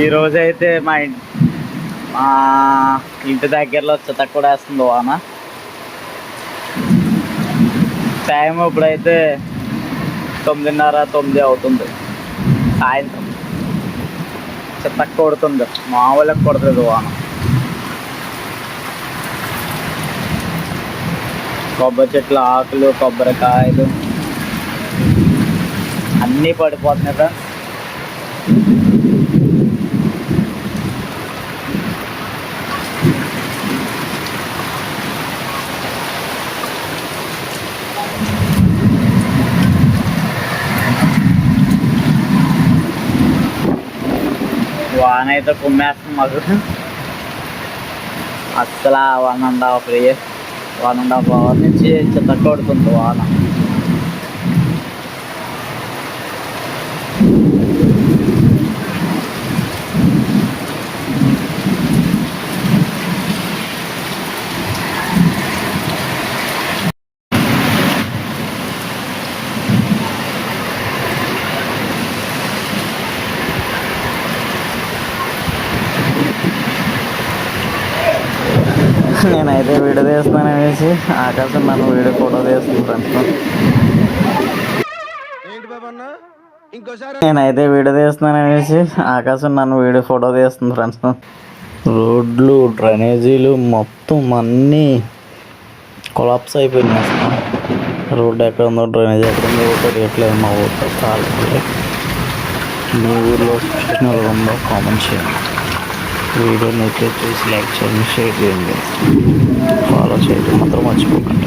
ఈరోజైతే మా ఇంటి దగ్గరలో చిత్త కూడా వేస్తుంది వాన. టైం ఇప్పుడైతే 9:30 9 అవుతుంది సాయంత్రం. చిత్త కొడుతుంది, మామూలుగా కొడుతుంది వాన. కొబ్బరి చెట్ల ఆకులు, కొబ్బరికాయలు అన్నీ పడిపోతున్నాయి ఫ్రెండ్స్. వాన అయితే కుమ్మేస్తుంది మాకు. అస్సలు 1.5 అవర్ నుంచి చిత్త కొడుతుంది వాన. నేనైతే వీడియో తీస్తున్నాను అనేసి ఆకాశం నన్ను వీడియో ఫోటో తీస్తుంది ఫ్రెండ్స్. నేనైతే వీడియో తీస్తున్నాను అనేసి ఆకాశం నన్ను వీడియో ఫోటో తీస్తుంది ఫ్రెండ్స్. రోడ్లు, డ్రైనేజీలు మొత్తం అన్నీ కొలాప్స్ అయిపోయినాయి అసలు. రోడ్డు ఎక్కడ ఉందో, డ్రైనేజ్ ఎక్కడ ఉందో తెలియట్లేదు మా ఊరిలో. చాలా మీ ఊర్లో సిగ్నల్ ఉందో కామెంట్ చేయండి. వీడియోని అయితే చూసి లైక్ చేయండి, షేర్ చేయండి, ఫాలో చేయడం మాత్రం మర్చిపోకండి.